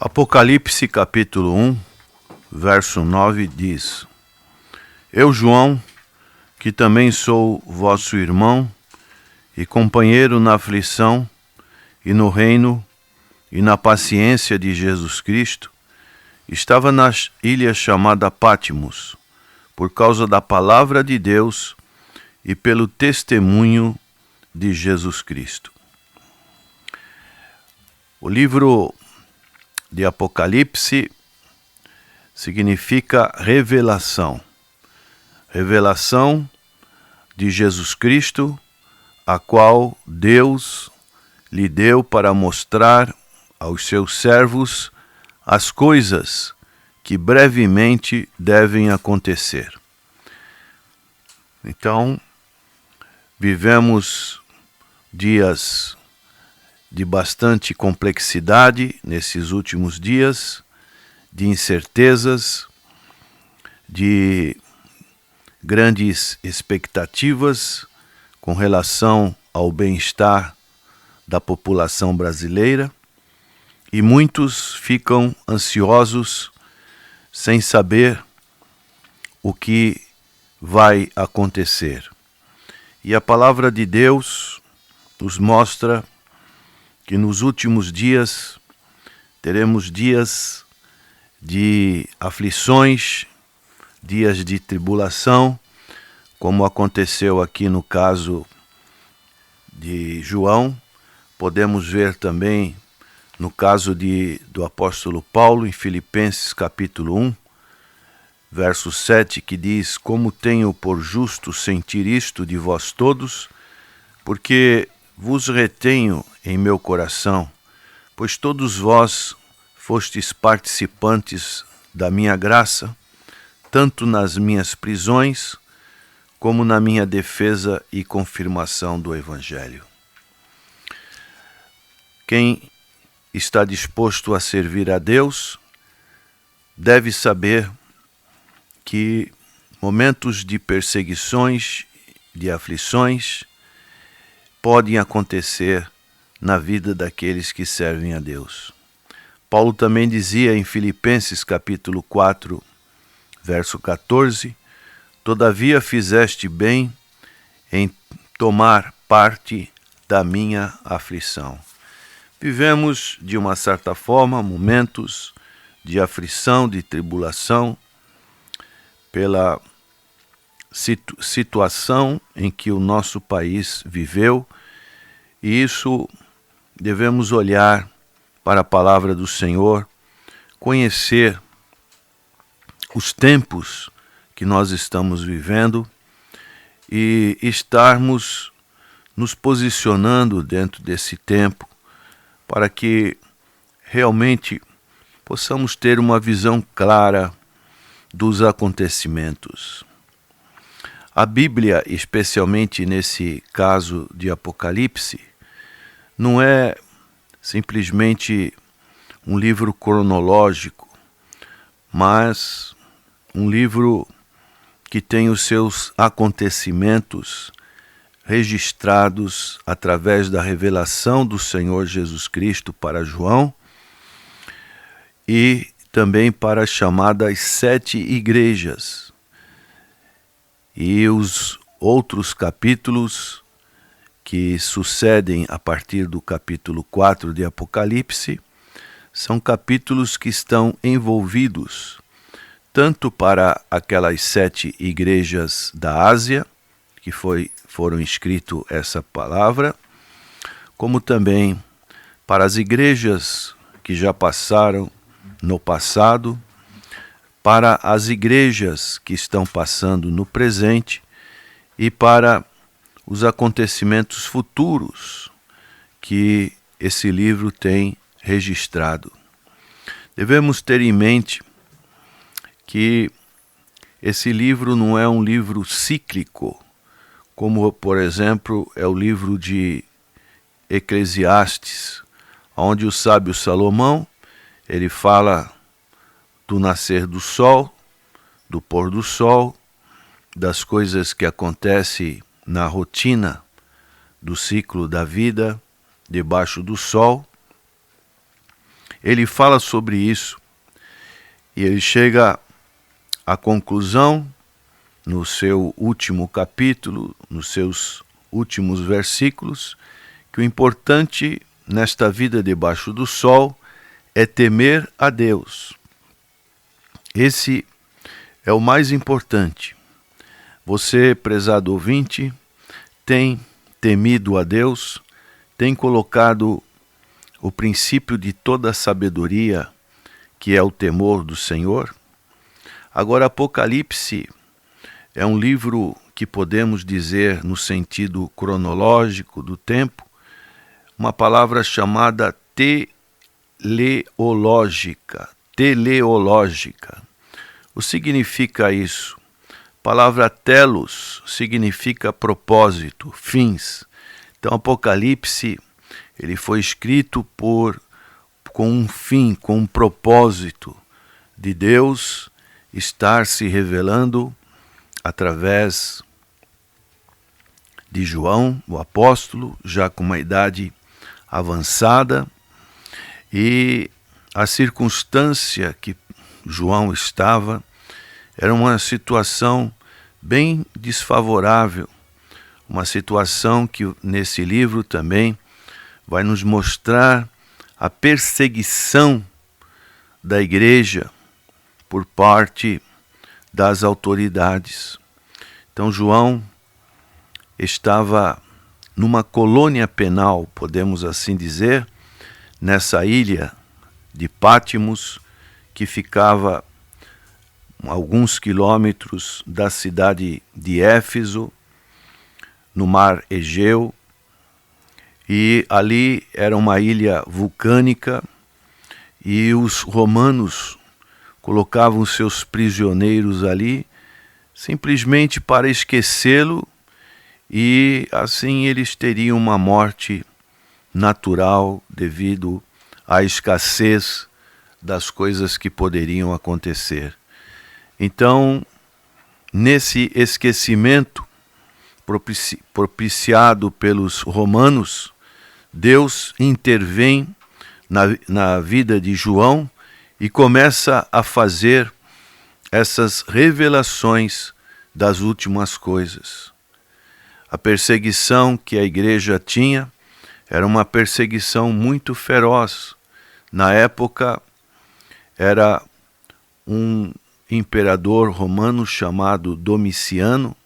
Apocalipse capítulo 1, verso 9 diz: Eu, João, que também sou vosso irmão e companheiro na aflição e no reino e na paciência de Jesus Cristo, estava na ilha chamada Pátimos, por causa da palavra de Deus e pelo testemunho de Jesus Cristo. O livro de Apocalipse significa revelação. Revelação de Jesus Cristo, a qual Deus lhe deu para mostrar aos seus servos as coisas que brevemente devem acontecer. Então, vivemos dias de bastante complexidade nesses últimos dias, de incertezas, de grandes expectativas com relação ao bem-estar da população brasileira, e muitos ficam ansiosos sem saber o que vai acontecer. E a palavra de Deus nos mostra que nos últimos dias teremos dias de aflições, dias de tribulação, como aconteceu aqui no caso de João. Podemos ver também no caso do apóstolo Paulo, em Filipenses capítulo 1, verso 7, que diz: Como tenho por justo sentir isto de vós todos, porque vos retenho em meu coração, pois todos vós fostes participantes da minha graça, tanto nas minhas prisões, como na minha defesa e confirmação do Evangelho. Quem está disposto a servir a Deus deve saber que momentos de perseguições, de aflições, podem acontecer na vida daqueles que servem a Deus. Paulo também dizia em Filipenses capítulo 4, verso 14, Todavia fizeste bem em tomar parte da minha aflição. Vivemos, de uma certa forma, momentos de aflição, de tribulação, pela situação em que o nosso país viveu, e isso devemos olhar para a palavra do Senhor, conhecer os tempos que nós estamos vivendo e estarmos nos posicionando dentro desse tempo para que realmente possamos ter uma visão clara dos acontecimentos. A Bíblia, especialmente nesse caso de Apocalipse, não é simplesmente um livro cronológico, mas um livro que tem os seus acontecimentos registrados através da revelação do Senhor Jesus Cristo para João e também para as chamadas 7 igrejas. E os outros capítulos que sucedem a partir do capítulo 4 de Apocalipse são capítulos que estão envolvidos tanto para aquelas 7 igrejas da Ásia, que foram escrito essa palavra, como também para as igrejas que já passaram no passado, para as igrejas que estão passando no presente e para os acontecimentos futuros que esse livro tem registrado. Devemos ter em mente que esse livro não é um livro cíclico, como, por exemplo, é o livro de Eclesiastes, onde o sábio Salomão, ele fala do nascer do sol, do pôr do sol, das coisas que acontecem na rotina do ciclo da vida debaixo do sol, ele fala sobre isso e ele chega à conclusão, no seu último capítulo, nos seus últimos versículos, que o importante nesta vida debaixo do sol é temer a Deus. Esse é o mais importante. Você, prezado ouvinte, tem temido a Deus, tem colocado o princípio de toda sabedoria, que é o temor do Senhor? Agora, Apocalipse é um livro que podemos dizer, no sentido cronológico do tempo, uma palavra chamada teleológica. Teleológica. O que significa isso? A palavra telos significa propósito, fins. Então, Apocalipse, ele foi escrito com um fim, com um propósito de Deus estar se revelando através de João, o apóstolo, já com uma idade avançada, e a circunstância que João estava era uma situação bem desfavorável, uma situação que nesse livro também vai nos mostrar a perseguição da igreja por parte das autoridades. Então João estava numa colônia penal, podemos assim dizer, nessa ilha de Pátimos, que ficava a alguns quilômetros da cidade de Éfeso, no mar Egeu, e ali era uma ilha vulcânica, e os romanos colocavam seus prisioneiros ali, simplesmente para esquecê-lo, e assim eles teriam uma morte natural devido à escassez das coisas que poderiam acontecer. Então, nesse esquecimento propiciado pelos romanos, Deus intervém na vida de João e começa a fazer essas revelações das últimas coisas. A perseguição que a igreja tinha era uma perseguição muito feroz. Na época, era um imperador romano chamado Domiciano.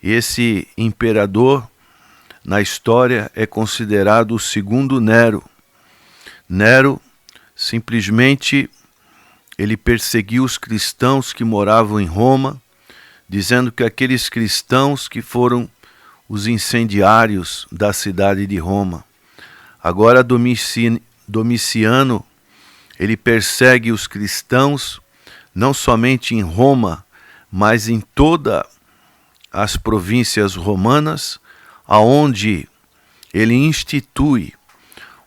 E esse imperador, na história, é considerado o segundo Nero. Nero, simplesmente, ele perseguiu os cristãos que moravam em Roma, dizendo que aqueles cristãos que foram os incendiários da cidade de Roma. Agora Domiciano, ele persegue os cristãos não somente em Roma, mas em todas as províncias romanas, aonde ele institui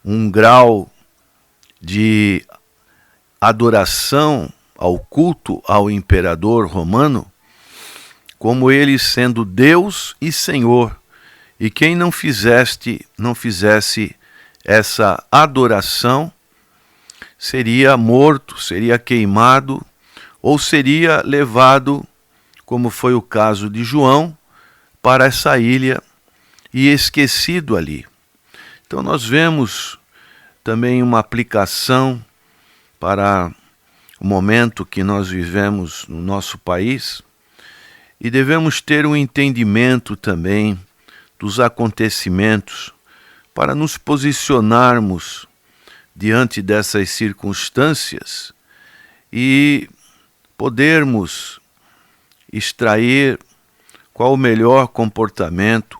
um grau de adoração ao culto ao imperador romano, como ele sendo Deus e Senhor, e quem não fizesse essa adoração seria morto, seria queimado, ou seria levado, como foi o caso de João, para essa ilha e esquecido ali. Então nós vemos também uma aplicação para o momento que nós vivemos no nosso país, e devemos ter um entendimento também dos acontecimentos para nos posicionarmos diante dessas circunstâncias e podermos extrair qual o melhor comportamento,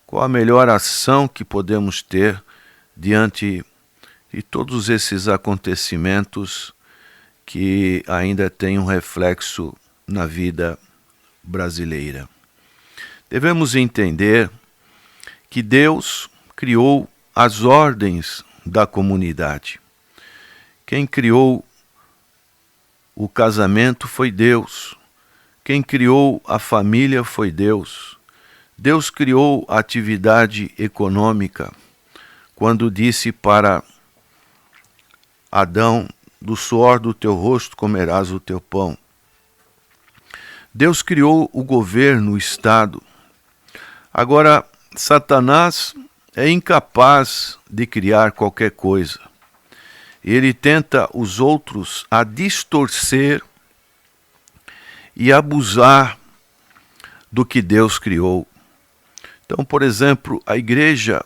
qual a melhor ação que podemos ter diante de todos esses acontecimentos que ainda têm um reflexo na vida brasileira. Devemos entender que Deus criou as ordens da comunidade. Quem criou o casamento foi Deus. Quem criou a família foi Deus. Deus criou a atividade econômica, quando disse para Abraão: Adão, do suor do teu rosto comerás o teu pão. Deus criou o governo, o Estado. Agora, Satanás é incapaz de criar qualquer coisa. Ele tenta os outros a distorcer e abusar do que Deus criou. Então, por exemplo, a igreja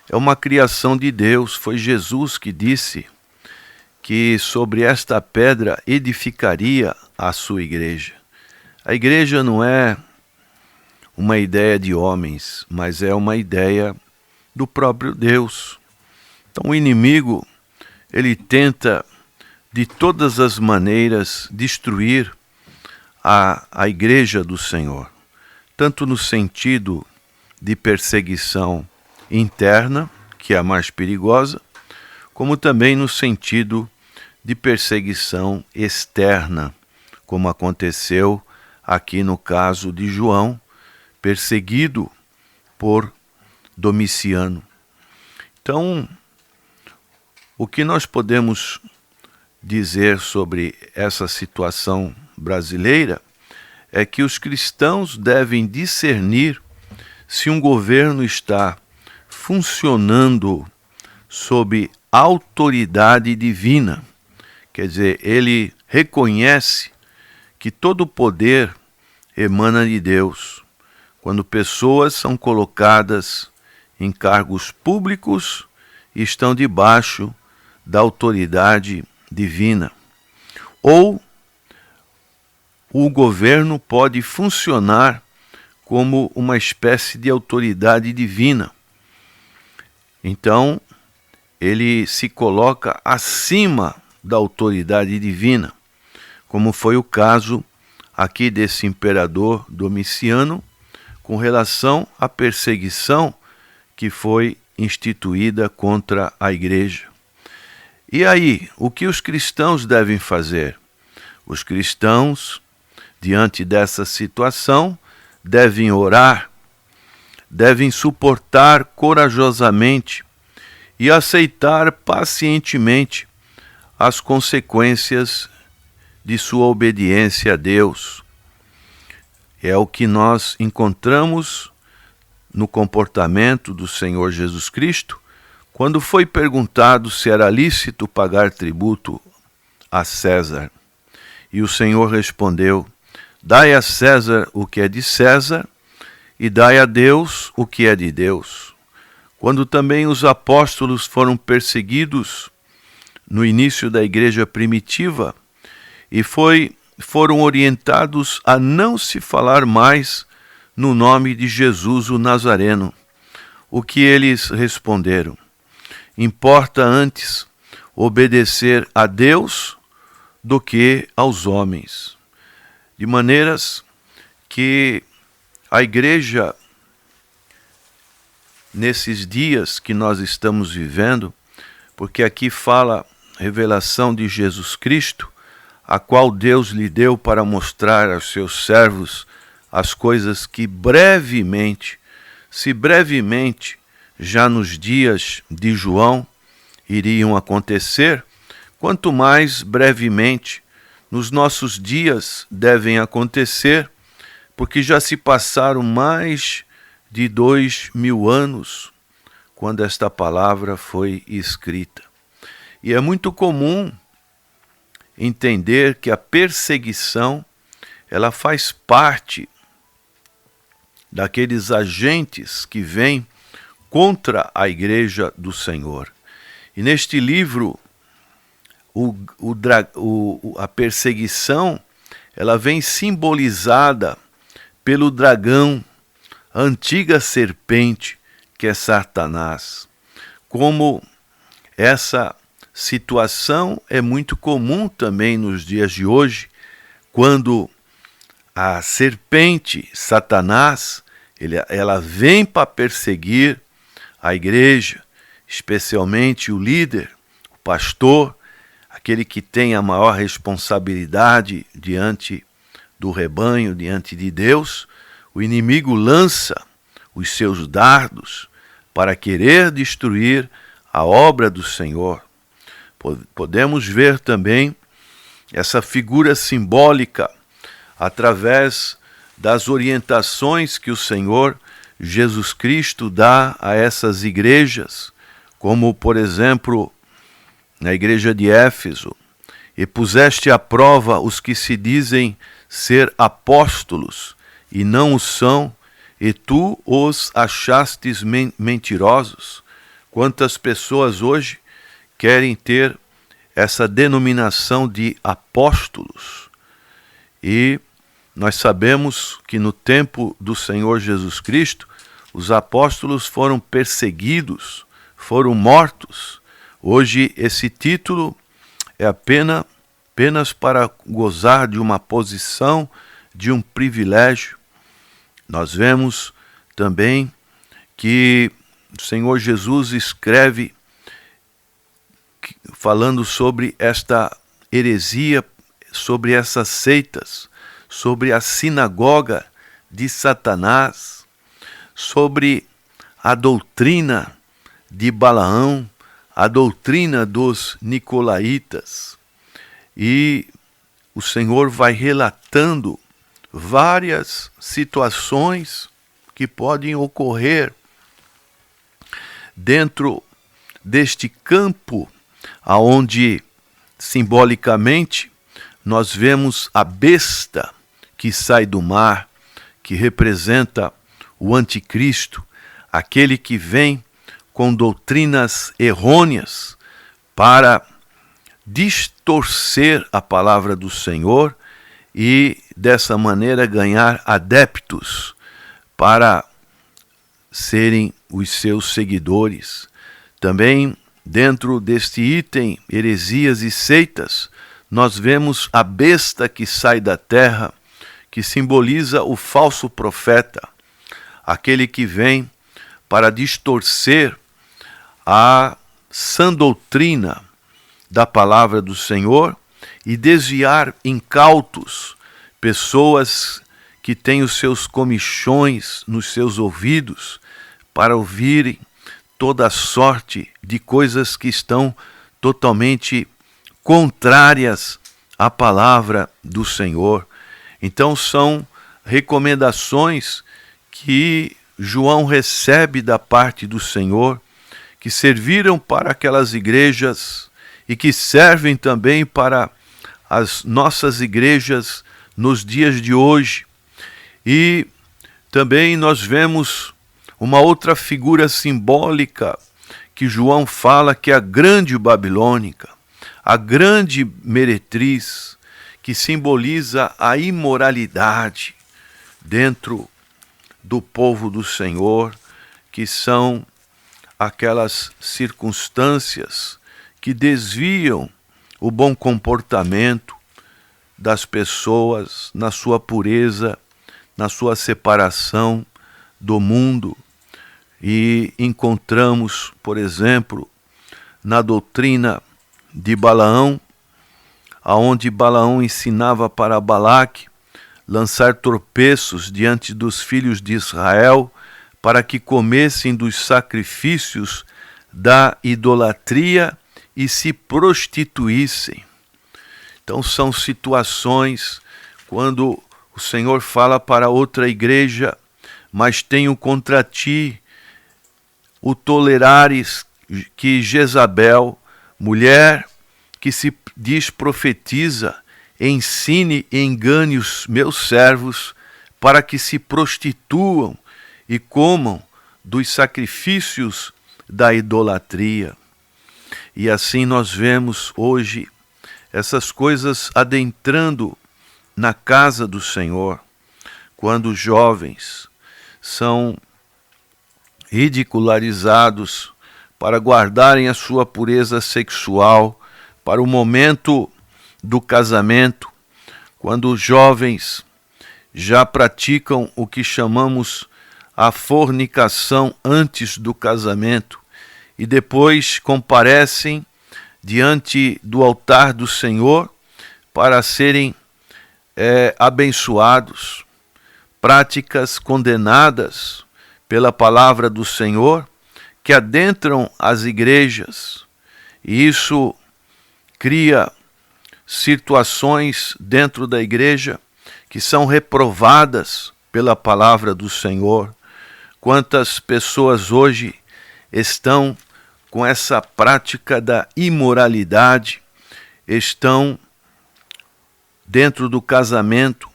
é uma criação de Deus. Foi Jesus que disse que sobre esta pedra edificaria a sua igreja. A igreja não é uma ideia de homens, mas é uma ideia do próprio Deus. Então o inimigo, ele tenta de todas as maneiras destruir a igreja do Senhor, tanto no sentido de perseguição interna, que é a mais perigosa, como também no sentido de perseguição externa, como aconteceu aqui no caso de João, perseguido por Domiciano. Então, o que nós podemos dizer sobre essa situação brasileira é que os cristãos devem discernir se um governo está funcionando sob autoridade divina. Quer dizer, ele reconhece que todo o poder emana de Deus. Quando pessoas são colocadas em cargos públicos e estão debaixo da autoridade divina. Ou o governo pode funcionar como uma espécie de autoridade divina. Então, ele se coloca acima da autoridade divina, como foi o caso aqui desse imperador Domiciano, com relação à perseguição que foi instituída contra a igreja. E aí, o que os cristãos devem fazer? Os cristãos, diante dessa situação, devem orar, devem suportar corajosamente e aceitar pacientemente as consequências de sua obediência a Deus. É o que nós encontramos no comportamento do Senhor Jesus Cristo, quando foi perguntado se era lícito pagar tributo a César. E o Senhor respondeu: dai a César o que é de César, e dai a Deus o que é de Deus. Quando também os apóstolos foram perseguidos no início da igreja primitiva, e foram orientados a não se falar mais no nome de Jesus o Nazareno. O que eles responderam? Importa antes obedecer a Deus do que aos homens. De maneiras que a igreja, nesses dias que nós estamos vivendo, porque aqui fala revelação de Jesus Cristo, a qual Deus lhe deu para mostrar aos seus servos as coisas que brevemente, já nos dias de João, iriam acontecer, quanto mais brevemente nos nossos dias devem acontecer, porque já se passaram mais de 2000 anos quando esta palavra foi escrita. E é muito comum entender que a perseguição, ela faz parte daqueles agentes que vêm contra a igreja do Senhor. E neste livro, a perseguição, ela vem simbolizada pelo dragão, a antiga serpente, que é Satanás. Como essa situação é muito comum também nos dias de hoje, quando a serpente, Satanás, ela vem para perseguir a igreja, especialmente o líder, o pastor, aquele que tem a maior responsabilidade diante do rebanho, diante de Deus. O inimigo lança os seus dardos para querer destruir a obra do Senhor. Podemos ver também essa figura simbólica através das orientações que o Senhor Jesus Cristo dá a essas igrejas, como, por exemplo, na igreja de Éfeso: e puseste à prova os que se dizem ser apóstolos e não o são, e tu os achastes mentirosos. Quantas pessoas hoje querem ter essa denominação de apóstolos? E nós sabemos que no tempo do Senhor Jesus Cristo, os apóstolos foram perseguidos, foram mortos. Hoje esse título é apenas para gozar de uma posição, de um privilégio. Nós vemos também que o Senhor Jesus escreve falando sobre esta heresia, sobre essas seitas, sobre a sinagoga de Satanás, sobre a doutrina de Balaão, a doutrina dos nicolaítas. E o Senhor vai relatando várias situações que podem ocorrer dentro deste campo aonde simbolicamente nós vemos a besta que sai do mar, que representa o anticristo, aquele que vem com doutrinas errôneas para distorcer a palavra do Senhor e dessa maneira ganhar adeptos para serem os seus seguidores. Também dentro deste item, heresias e seitas, nós vemos a besta que sai da terra, que simboliza o falso profeta, aquele que vem para distorcer a sã doutrina da palavra do Senhor e desviar incautos, pessoas que têm os seus comichões nos seus ouvidos para ouvirem toda sorte de coisas que estão totalmente contrárias à palavra do Senhor. Então são recomendações que João recebe da parte do Senhor, que serviram para aquelas igrejas e que servem também para as nossas igrejas nos dias de hoje. E também nós vemos uma outra figura simbólica que João fala, que é a grande babilônica, a grande meretriz, que simboliza a imoralidade dentro do povo do Senhor, que são aquelas circunstâncias que desviam o bom comportamento das pessoas na sua pureza, na sua separação do mundo. E encontramos, por exemplo, na doutrina de Balaão, aonde Balaão ensinava para Balaque lançar tropeços diante dos filhos de Israel para que comessem dos sacrifícios da idolatria e se prostituíssem. Então são situações quando o Senhor fala para outra igreja: mas tenho contra ti o tolerares que Jezabel, mulher que se diz profetiza, ensine e engane os meus servos para que se prostituam e comam dos sacrifícios da idolatria. E assim nós vemos hoje essas coisas adentrando na casa do Senhor, quando jovens são ridicularizados para guardarem a sua pureza sexual para o momento do casamento, quando os jovens já praticam o que chamamos a fornicação antes do casamento e depois comparecem diante do altar do Senhor para serem abençoados. Práticas condenadas pela palavra do Senhor que adentram as igrejas. E isso cria situações dentro da igreja que são reprovadas pela palavra do Senhor. Quantas pessoas hoje estão com essa prática da imoralidade, estão dentro do casamento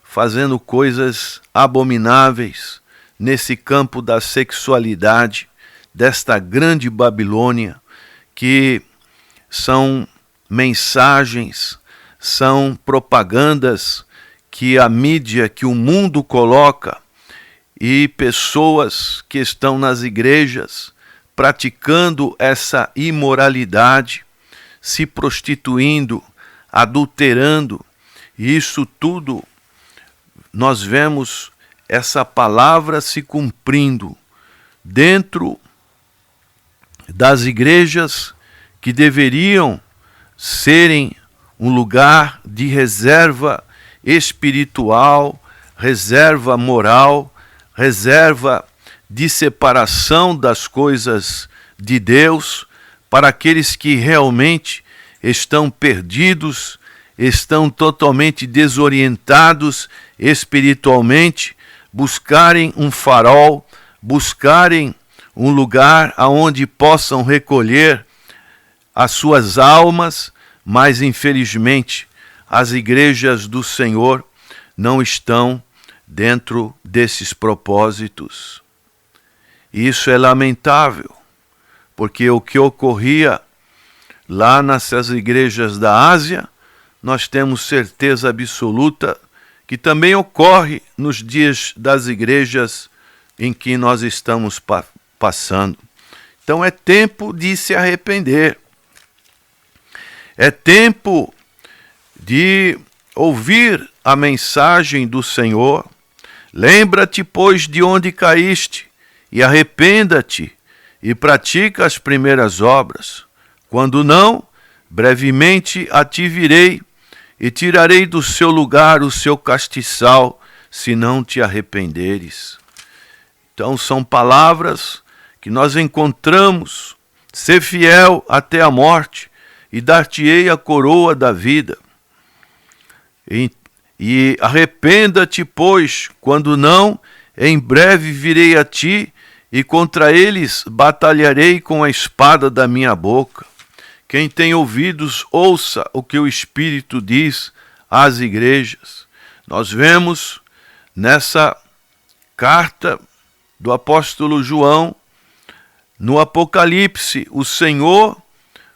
fazendo coisas abomináveis nesse campo da sexualidade, desta grande Babilônia, que são mensagens, são propagandas que a mídia, que o mundo coloca, e pessoas que estão nas igrejas praticando essa imoralidade, se prostituindo, adulterando, e isso tudo nós vemos essa palavra se cumprindo dentro das igrejas que deveriam serem um lugar de reserva espiritual, reserva moral, reserva de separação das coisas de Deus para aqueles que realmente estão perdidos, estão totalmente desorientados espiritualmente, buscarem um farol, buscarem um lugar aonde possam recolher as suas almas, mas infelizmente as igrejas do Senhor não estão dentro desses propósitos. Isso é lamentável, porque o que ocorria lá nessas igrejas da Ásia, nós temos certeza absoluta que também ocorre nos dias das igrejas em que nós estamos passando. Então é tempo de se arrepender. É tempo de ouvir a mensagem do Senhor. Lembra-te, pois, de onde caíste, e arrependa-te, e pratica as primeiras obras. Quando não, brevemente a ti virei, e tirarei do seu lugar o seu castiçal, se não te arrependeres. Então são palavras que nós encontramos: ser fiel até a morte, e dar-te-ei a coroa da vida. E arrependa-te, pois, quando não, em breve virei a ti, e contra eles batalharei com a espada da minha boca. Quem tem ouvidos, ouça o que o Espírito diz às igrejas. Nós vemos nessa carta do apóstolo João, no Apocalipse, o Senhor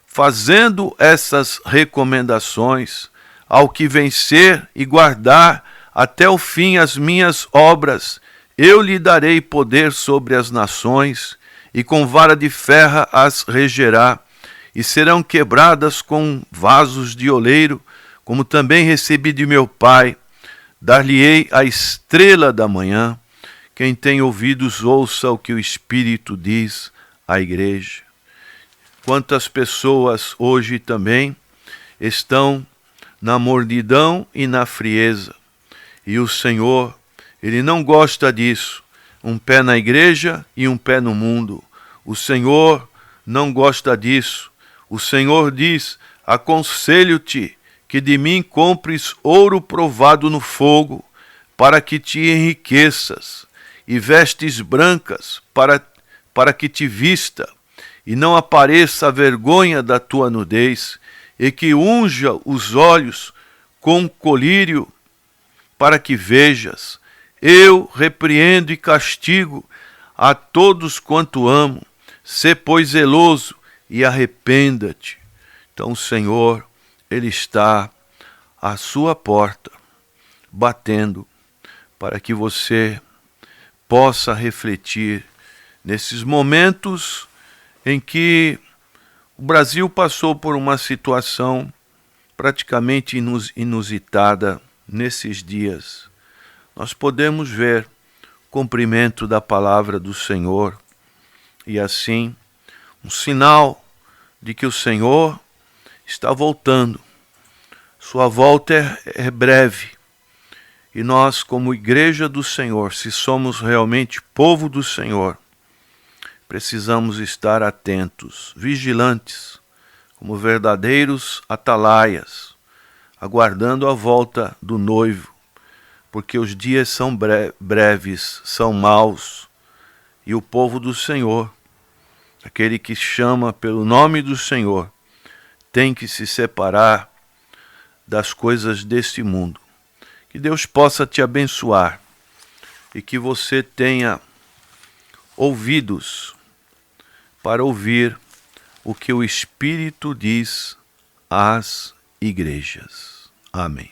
fazendo essas recomendações: ao que vencer e guardar até o fim as minhas obras, eu lhe darei poder sobre as nações, e com vara de ferro as regerá, e serão quebradas com vasos de oleiro, como também recebi de meu Pai. Dar-lhe-ei a estrela da manhã. Quem tem ouvidos, ouça o que o Espírito diz à igreja. Quantas pessoas hoje também estão na mornidão e na frieza. E o Senhor, Ele não gosta disso. Um pé na igreja e um pé no mundo. O Senhor não gosta disso. O Senhor diz: aconselho-te que de mim compres ouro provado no fogo, para que te enriqueças, e vestes brancas para que te vista, e não apareça a vergonha da tua nudez, e que unja os olhos com colírio, para que vejas. Eu repreendo e castigo a todos quanto amo. Sê, pois, zeloso e arrependa-te. Então o Senhor, Ele está à sua porta, batendo, para que você possa refletir nesses momentos em que o Brasil passou por uma situação praticamente inusitada nesses dias. Nós podemos ver o cumprimento da palavra do Senhor e assim um sinal de que o Senhor está voltando. Sua volta é breve. E nós, como igreja do Senhor, se somos realmente povo do Senhor, precisamos estar atentos, vigilantes, como verdadeiros atalaias, aguardando a volta do noivo, porque os dias são breves, são maus, e o povo do Senhor, aquele que chama pelo nome do Senhor, tem que se separar das coisas deste mundo. Que Deus possa te abençoar e que você tenha ouvidos para ouvir o que o Espírito diz às igrejas. Amém.